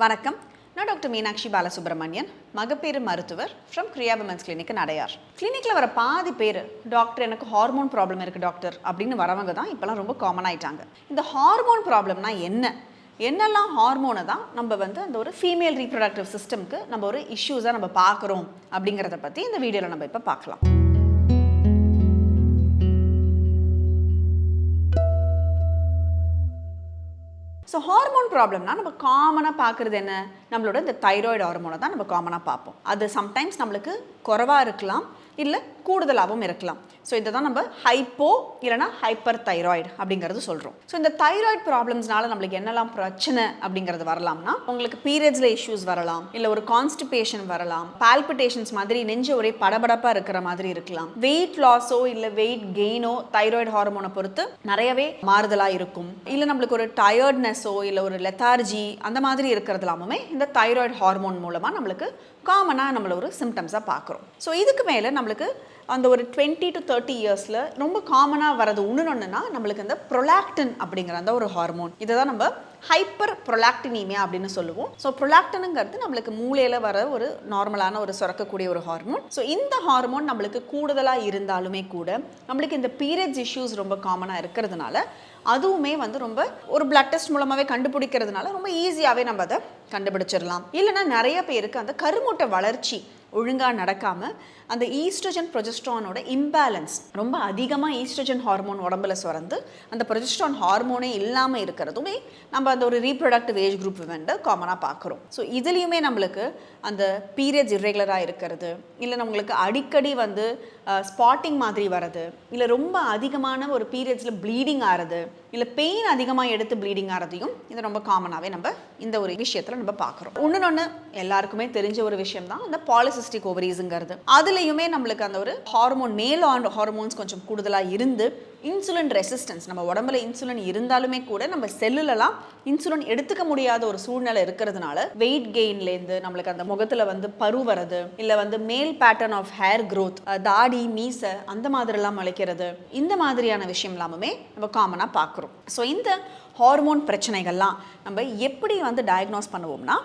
வணக்கம். நான் டாக்டர் மீனாட்சி பாலசுப்ரமணியன், மகப்பேறு மருத்துவர் from Kriya women's clinic Adyar. கிளினிக்கில் வர பாதி பேர் டாக்டர் எனக்கு ஹார்மோன் ப்ராப்ளம் இருக்குது டாக்டர் அப்படின்னு வரவங்க தான் இப்போலாம் ரொம்ப காமன் ஆகிட்டாங்க. இந்த ஹார்மோன் ப்ராப்ளம்னா என்னெல்லாம் ஹார்மோனை தான் நம்ம அந்த ஒரு ஃபீமேல் ரீப்ரொடக்டிவ் சிஸ்டம்க்கு நம்ம ஒரு இஷ்யூஸாக நம்ம பார்க்குறோம் அப்படிங்கிறத பற்றி இந்த வீடியோவில் நம்ம இப்போ பார்க்கலாம். ஸோ ஹார்மோன் ப்ராப்ளம்னா நம்ம காமனாக பார்க்குறது என்ன? நம்மளோட இந்த தைராய்டு ஹார்மோனை தான் நம்ம காமனாக பார்ப்போம். அது சம்டைம்ஸ் நம்மளுக்கு குறைவாக இருக்கலாம், இல்லை கூடுதலாகவும் இருக்கலாம். ஸோ இதை தான் நம்ம ஹைப்போ இல்லைனா ஹைப்பர் தைராய்டு அப்படிங்கிறது சொல்கிறோம். ஸோ இந்த தைராய்டு ப்ராப்ளம்ஸ்னால நம்மளுக்கு என்னெல்லாம் பிரச்சனை அப்படிங்கிறது வரலாம்னா, உங்களுக்கு பீரியட்ஸில் இஷ்யூஸ் வரலாம், இல்லை ஒரு கான்ஸ்டிபேஷன் வரலாம், பால்பிட்டேஷன்ஸ் மாதிரி நெஞ்சு ஒரே படபடப்பாக இருக்கிற மாதிரி இருக்கலாம், வெயிட் லாஸோ இல்லை வெயிட் கெயினோ தைராய்டு ஹார்மோனை பொறுத்து நிறையவே மாறுதலாக இருக்கும், இல்லை நம்மளுக்கு ஒரு டயர்ட்னஸோ இல்லை ஒரு லெத்தார்ஜி அந்த மாதிரி இருக்கிறது எல்லாமே இந்த தைராய்டு ஹார்மோன் மூலமாக நம்மளுக்கு காமனாக நம்மள ஒரு சிம்டம்ஸாக பார்க்குறோம். ஸோ இதுக்கு மேலே நம்மளுக்கு அந்த ஒரு 20 to 30 இயர்ஸில் ரொம்ப காமனாக வரது ஒன்றுன்னா நம்மளுக்கு அந்த ப்ரொலாக்டின் அப்படிங்கிற அந்த ஒரு ஹார்மோன், இதை தான் நம்ம ஹைப்பர் ப்ரொலாக்டினீமியா அப்படின்னு சொல்லுவோம். ஸோ ப்ரொலாக்டினுங்கிறது நம்மளுக்கு மூளையில் வர ஒரு நார்மலான ஒரு சுரக்கக்கூடிய ஒரு ஹார்மோன். ஸோ இந்த ஹார்மோன் நம்மளுக்கு கூடுதலாக இருந்தாலுமே கூட நம்மளுக்கு இந்த பீரியட்ஸ் இஷ்யூஸ் ரொம்ப காமனாக இருக்கிறதுனால அதுவுமே ரொம்ப ஒரு பிளட் டெஸ்ட் மூலமாகவே கண்டுபிடிக்கிறதுனால ரொம்ப ஈஸியாகவே நம்ம அதை கண்டுபிடிச்சிடலாம். இல்லைனா நிறைய பேருக்கு அந்த கருமுட்டை வளர்ச்சி ஒழுங்காக நடக்காமல் அந்த ஈஸ்ட்ரோஜன் ப்ரொஜெஸ்ட்ரானோட இம்பேலன்ஸ் ரொம்ப அதிகமாக ஈஸ்ட்ரோஜன் ஹார்மோன் உடம்புல சுரந்து அந்த ப்ரொஜெஸ்ட்ரான் ஹார்மோனே இல்லாமல் இருக்கிறதுமே நம்ம அந்த ஒரு ரீப்ரொடக்டிவ் ஏஜ் குரூப் காமனாக பார்க்குறோம். ஸோ இதுலேயுமே நம்மளுக்கு அந்த பீரியட்ஸ் இர்ரெகுலராக இருக்கிறது, இல்லை நம்மளுக்கு அடிக்கடி ஸ்பாட்டிங் மாதிரி வர்றது, இல்லை ரொம்ப அதிகமான ஒரு பீரியட்ஸில் ப்ளீடிங் ஆகிறது, இல்லை பெயின் அதிகமாக எடுத்து ப்ளீடிங் ஆகிறதையும் இது ரொம்ப காமனாகவே நம்ம இந்த ஒரு விஷயத்தில் நம்ம பார்க்குறோம். ஒன்று எல்லாருக்குமே தெரிஞ்ச ஒரு விஷயம் தான் இந்த பாலிசிஸ்டிக் ஓவரீஸுங்கிறது. அதுலேயுமே நம்மளுக்கு அந்த ஒரு ஹார்மோன் மேல் ஹார்மோன்ஸ் கொஞ்சம் கூடுதலாக இருந்து இன்சுலின் ரெசிஸ்டன்ஸ், நம்ம உடம்புல இன்சுலின் இருந்தாலுமே கூட நம்ம செல்லுலலாம் இன்சுலின் எடுத்துக்க முடியாத ஒரு சூழ்நிலை இருக்கிறதுனால வெயிட் கெயின்லேருந்து நம்மளுக்கு அந்த முகத்தில் பரு வரது, இல்லை மேல் பேட்டர்ன் ஆஃப் ஹேர் க்ரோத், தாடி மீசை அந்த மாதிரிலாம் முளைக்கிறது, இந்த மாதிரியான விஷயம் எல்லாமே நம்ம காமனாக பார்க்குறோம். ஸோ இந்த ஹார்மோன் பிரச்சனைகள்லாம் நம்ம எப்படி டயக்னோஸ் பண்ணுவோம்னா,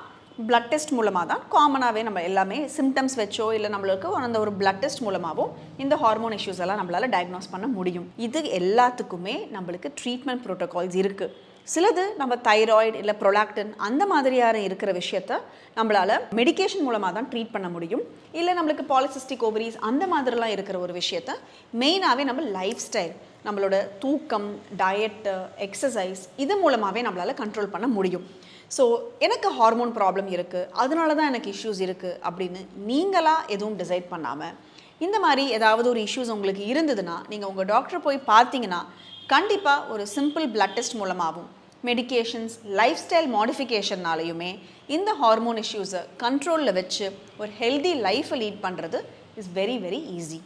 பிளட் டெஸ்ட் மூலமாக தான் காமனாகவே நம்ம எல்லாமே சிம்டம்ஸ் வச்சோ இல்லை நம்மளுக்கு அந்த ஒரு பிளட் டெஸ்ட் மூலமாகவும் இந்த ஹார்மோன் இஷ்யூஸ் எல்லாம் நம்மளால் டயக்னோஸ் பண்ண முடியும். இது எல்லாத்துக்குமே நம்மளுக்கு ட்ரீட்மெண்ட் ப்ரோட்டோகால்ஸ் இருக்குது. சிலது நம்ம தைராய்டு இல்லை ப்ரொலாக்டின் அந்த மாதிரியான இருக்கிற விஷயத்த நம்மளால் மெடிக்கேஷன் மூலமாக தான் ட்ரீட் பண்ண முடியும். இல்லை நம்மளுக்கு பாலிசிஸ்டிக் ஓவரீஸ் அந்த மாதிரிலாம் இருக்கிற ஒரு விஷயத்த மெயினாகவே நம்ம லைஃப் ஸ்டைல், நம்மளோட தூக்கம், டயட்டு, எக்ஸசைஸ் இது மூலமாகவே நம்மளால் கண்ட்ரோல் பண்ண முடியும். ஸோ எனக்கு ஹார்மோன் ப்ராப்ளம் இருக்குது, அதனால தான் எனக்கு இஷ்யூஸ் இருக்குது அப்படின்னு நீங்களாக எதுவும் டிசைட் பண்ணாமல், இந்த மாதிரி ஏதாவது ஒரு இஷ்யூஸ் உங்களுக்கு இருந்ததுன்னா நீங்கள் உங்கள் டாக்டரை போய் பார்த்தீங்கன்னா கண்டிப்பாக ஒரு சிம்பிள் பிளட் டெஸ்ட் மூலமாகவும் மெடிக்கேஷன்ஸ், லைஃப் ஸ்டைல் மாடிஃபிகேஷன்னாலையுமே இந்த ஹார்மோன் இஷ்யூஸை கண்ட்ரோலில் வச்சு ஒரு ஹெல்தி லைஃப்பை லீட் பண்ணுறது இஸ் வெரி வெரி ஈஸி.